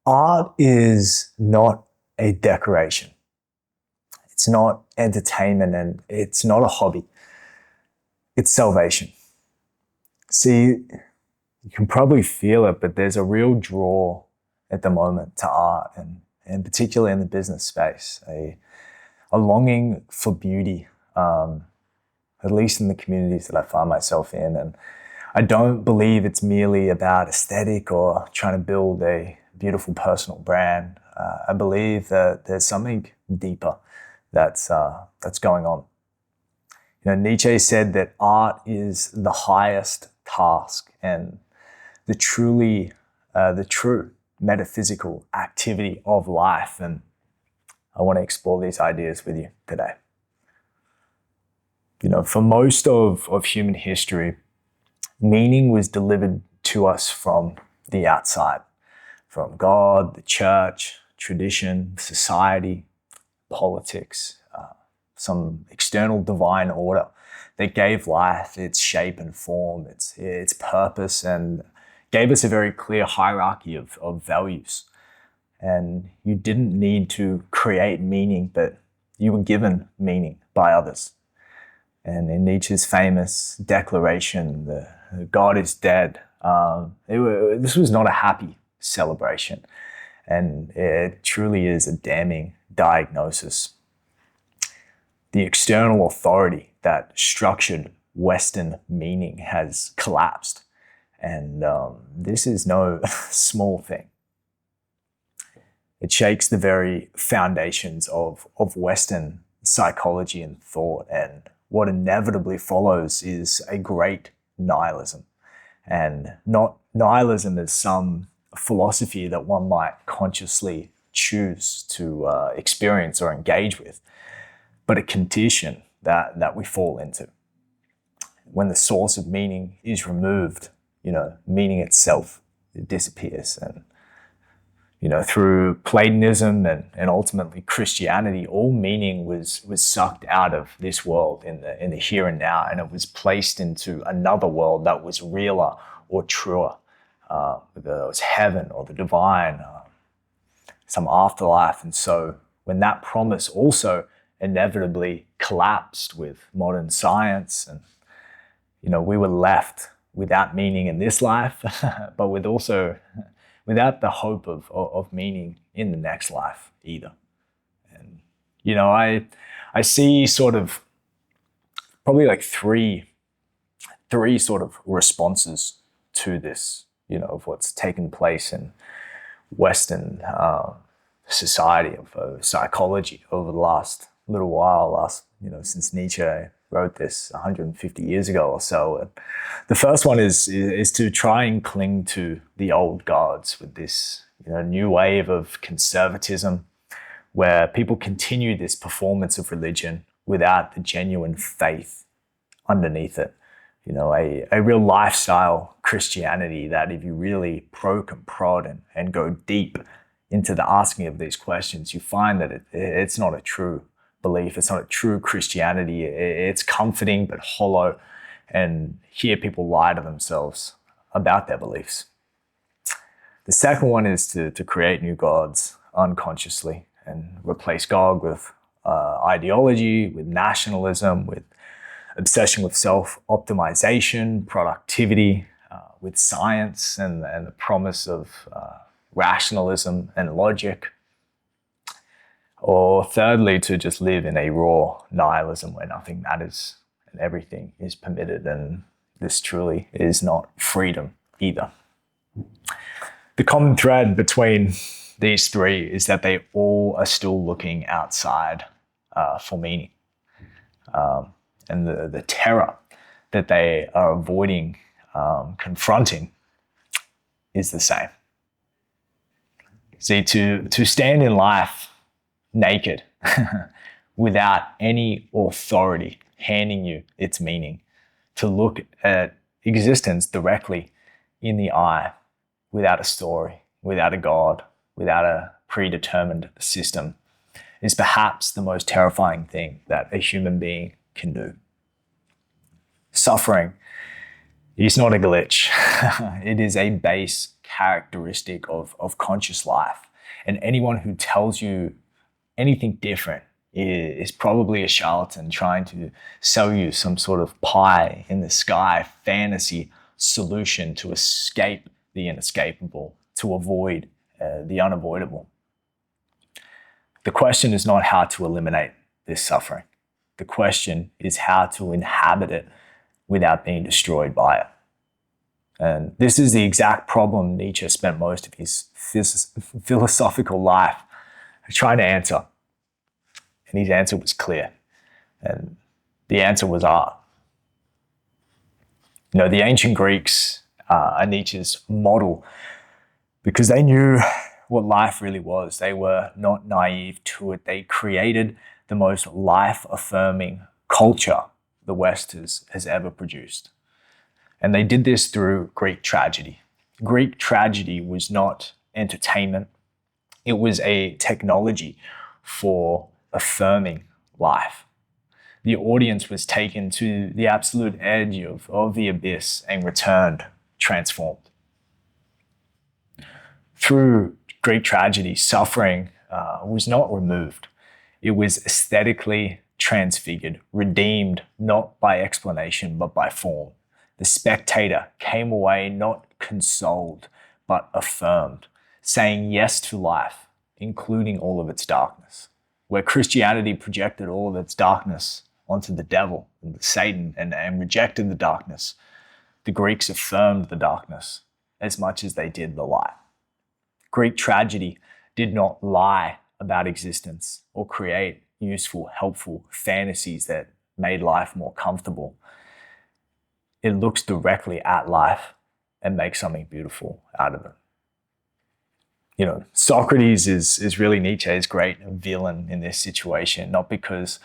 Art is not a decoration. It's not entertainment and it's not a hobby. It's salvation. See, you can probably feel it, but there's a real draw at the moment to art and particularly in the business space, a longing for beauty, at least in the communities that I find myself in. And I don't believe it's merely about aesthetic or trying to build a beautiful personal brand. I believe that there's something deeper that's going on. You know, Nietzsche said that art is the highest task and the true metaphysical activity of life. And I want to explore these ideas with you today. You know, for most of human history, meaning was delivered to us from the outside, from God, the church, tradition, society, politics, some external divine order that gave life its shape and form, its purpose, and gave us a very clear hierarchy of values. And you didn't need to create meaning, but you were given meaning by others. And in Nietzsche's famous declaration, the God is dead, this was not a happy celebration. And it truly is a damning diagnosis. The external authority that structured Western meaning has collapsed. And this is no small thing. It shakes the very foundations of Western psychology and thought. And what inevitably follows is a great nihilism. And not nihilism as some philosophy that one might consciously choose to experience or engage with, but a condition that we fall into. When the source of meaning is removed, you know, meaning itself, it disappears. And, you know, through Platonism and ultimately Christianity, all meaning was sucked out of this world in the here and now, and it was placed into another world that was realer or truer, whether it was heaven or the divine, some afterlife. And so when that promise also inevitably collapsed with modern science, and you know, we were left without meaning in this life, but without the hope of meaning in the next life either. And you know, I see sort of probably like three sort of responses to this, you know, of what's taken place in Western society, of psychology over the last little while, you know, since Nietzsche wrote this 150 years ago or so. The first one is to try and cling to the old gods with this, you know, new wave of conservatism, where people continue this performance of religion without the genuine faith underneath it. You know, a real lifestyle Christianity that if you really probe and prod and go deep into the asking of these questions, you find that it's not a true belief. It's not a true Christianity. It's comforting but hollow, and here people lie to themselves about their beliefs. The second one is to create new gods unconsciously and replace God with ideology, with nationalism, with obsession with self-optimization, productivity, with science and the promise of rationalism and logic. Or thirdly, to just live in a raw nihilism where nothing matters and everything is permitted, and this truly is not freedom either. The common thread between these three is that they all are still looking outside for meaning. And the terror that they are avoiding confronting is the same. See, to stand in life naked without any authority handing you its meaning, to look at existence directly in the eye without a story, without a God, without a predetermined system, is perhaps the most terrifying thing that a human being can do. Suffering It's not a glitch. It is a base characteristic of conscious life. And anyone who tells you anything different is probably a charlatan trying to sell you some sort of pie in the sky fantasy solution to escape the inescapable, to avoid the unavoidable. The question is not how to eliminate this suffering. The question is how to inhabit it without being destroyed by it. And this is the exact problem Nietzsche spent most of his philosophical life trying to answer. And his answer was clear. And the answer was art. The ancient Greeks are Nietzsche's model because they knew what life really was. They were not naive to it. They created the most life-affirming culture the West has ever produced. And they did this through Greek tragedy. Greek tragedy was not entertainment. It was a technology for affirming life. The audience was taken to the absolute edge of the abyss and returned transformed. Through Greek tragedy, suffering was not removed. It was aesthetically transfigured, redeemed not by explanation but by form. The spectator came away not consoled but affirmed, saying yes to life, including all of its darkness. Where Christianity projected all of its darkness onto the devil and Satan and rejected the darkness, the Greeks affirmed the darkness as much as they did the light. Greek tragedy did not lie about existence or create useful, helpful fantasies that made life more comfortable. It looks directly at life and makes something beautiful out of it. Socrates is really Nietzsche's great villain in this situation, not because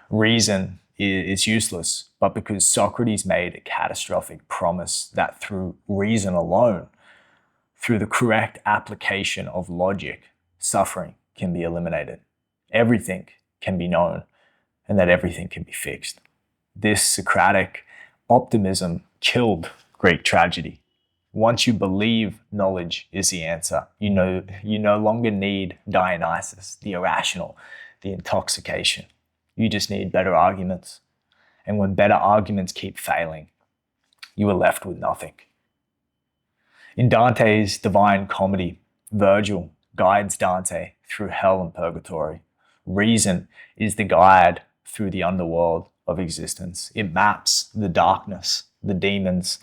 reason is useless, but because Socrates made a catastrophic promise that through reason alone, through the correct application of logic, suffering can be eliminated. Everything can be known, and that everything can be fixed. This Socratic optimism killed Greek tragedy. Once you believe knowledge is the answer, you no longer need Dionysus, the irrational, the intoxication. You just need better arguments. And when better arguments keep failing, you are left with nothing. In Dante's Divine Comedy, Virgil guides Dante through hell and purgatory. Reason is the guide through the underworld of existence. It maps the darkness, the demons,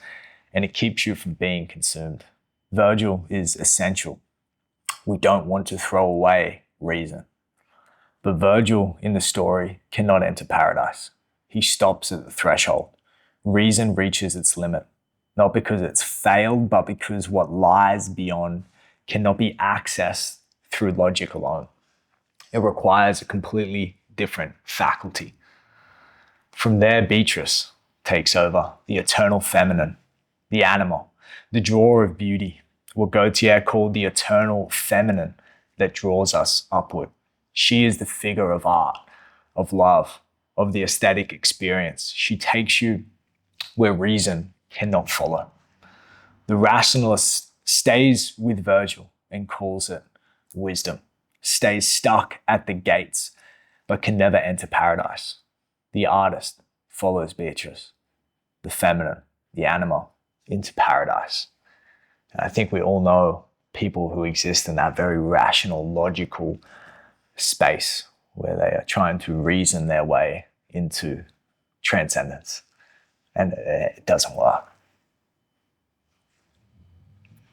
and it keeps you from being consumed. Virgil is essential. We don't want to throw away reason. But Virgil in the story cannot enter paradise. He stops at the threshold. Reason reaches its limit, not because it's failed, but because what lies beyond cannot be accessed through logic alone. It requires a completely different faculty. From there, Beatrice takes over, the eternal feminine, the animal, the drawer of beauty, what Gautier called the eternal feminine that draws us upward. She is the figure of art, of love, of the aesthetic experience. She takes you where reason cannot follow. The rationalist stays with Virgil and calls it wisdom, stays stuck at the gates, but can never enter paradise. The artist follows Beatrice, the feminine, the animal, into paradise. And I think we all know people who exist in that very rational, logical space where they are trying to reason their way into transcendence. And it doesn't work.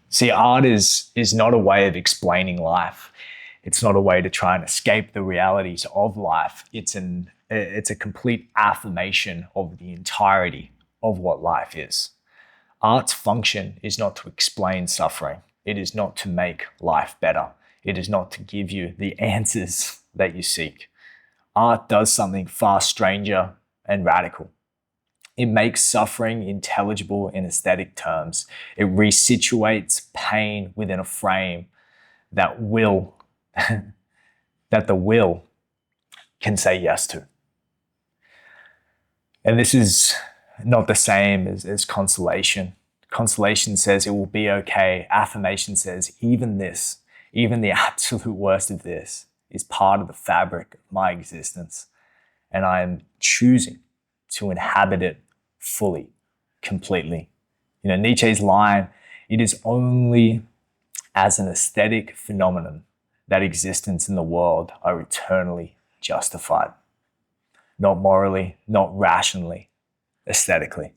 See, art is not a way of explaining life. It's not a way to try and escape the realities of life. It's a complete affirmation of the entirety of what life is. Art's function is not to explain suffering. It is not to make life better. It is not to give you the answers that you seek. Art does something far stranger and radical. It makes suffering intelligible in aesthetic terms. It resituates pain within a frame that the will can say yes to. And this is not the same as consolation. Consolation says it will be okay. Affirmation says even this, even the absolute worst of this, is part of the fabric of my existence. And I am choosing to inhabit it fully, completely. Nietzsche's line, it is only as an aesthetic phenomenon that existence in the world are eternally justified. Not morally, not rationally, aesthetically.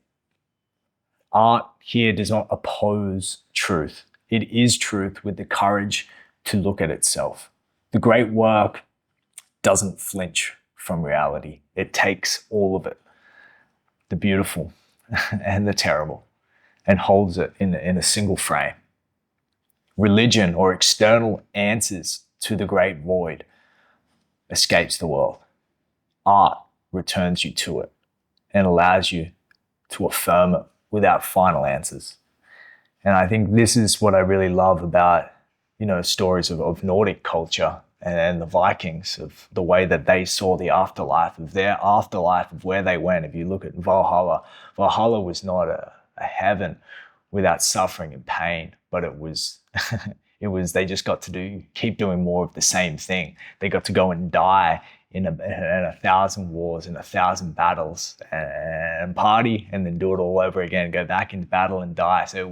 Art here does not oppose truth. It is truth with the courage to look at itself. The great work doesn't flinch from reality. It takes all of it, the beautiful and the terrible, and holds it in a single frame. Religion or external answers to the great void escapes the world. Art returns you to it and allows you to affirm it without final answers. And I think this is what I really love about, stories of Nordic culture and the Vikings, of the way that they saw the afterlife, of their afterlife, of where they went. If you look at Valhalla, Valhalla was not a heaven without suffering and pain, but it was they just got to keep doing more of the same thing. They got to go and die in 1,000 wars, in 1,000 battles, and party, and then do it all over again, go back into battle and die. So it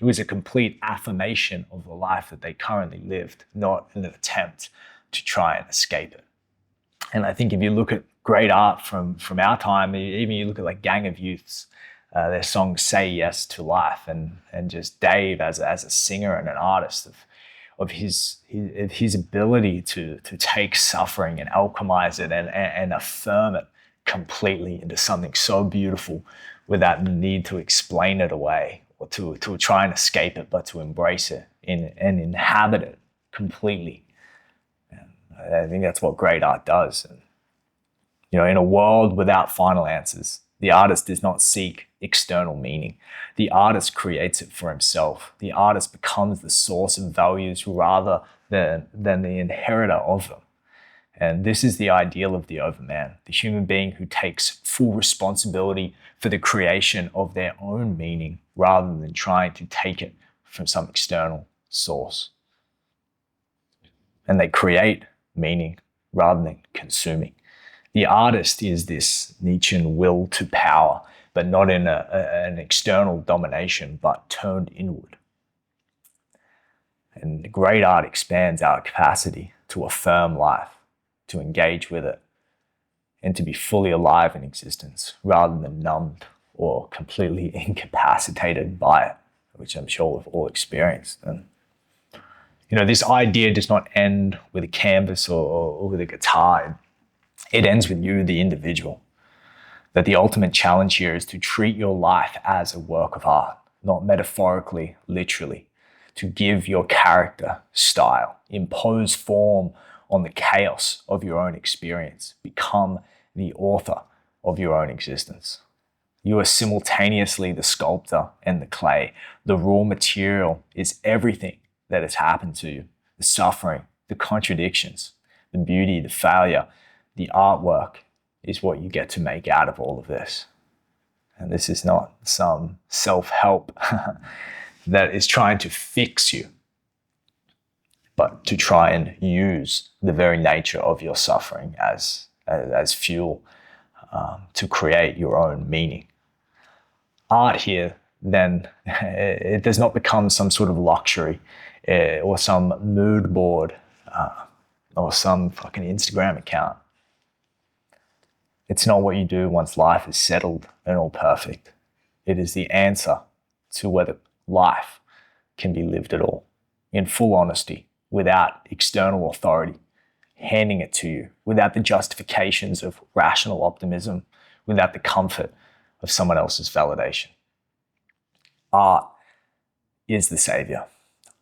was a complete affirmation of the life that they currently lived, not an attempt to try and escape it. And I think if you look at great art from our time, even you look at like Gang of Youths, their song "Say Yes to Life," and just Dave as a singer and an artist of his ability to take suffering and alchemize it and affirm it completely into something so beautiful without the need to explain it away or to try and escape it, but to embrace it and inhabit it completely. And I think that's what great art does. And, in a world without final answers, the artist does not seek external meaning. The artist creates it for himself. The artist becomes the source of values rather than the inheritor of them. And this is the ideal of the overman, the human being who takes full responsibility for the creation of their own meaning rather than trying to take it from some external source. And they create meaning rather than consuming. The artist is this Nietzschean will to power, but not in an external domination, but turned inward. And great art expands our capacity to affirm life, to engage with it, and to be fully alive in existence rather than numbed or completely incapacitated by it, which I'm sure we've all experienced. And this idea does not end with a canvas or with a guitar. It ends with you, the individual. That the ultimate challenge here is to treat your life as a work of art, not metaphorically, literally. To give your character style, impose form on the chaos of your own experience, become the author of your own existence. You are simultaneously the sculptor and the clay. The raw material is everything that has happened to you, the suffering, the contradictions, the beauty, the failure. The artwork is what you get to make out of all of this. And this is not some self-help that is trying to fix you, but to try and use the very nature of your suffering as fuel to create your own meaning. Art here, then, it does not become some sort of luxury or some mood board or some fucking Instagram account. It's not what you do once life is settled and all perfect. It is the answer to whether life can be lived at all, in full honesty, without external authority, handing it to you, without the justifications of rational optimism, without the comfort of someone else's validation. Art is the savior.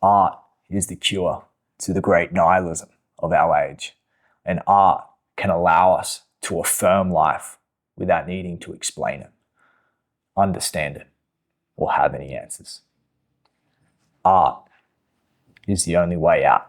Art is the cure to the great nihilism of our age. And art can allow us to affirm life without needing to explain it, understand it, or have any answers. Art is the only way out.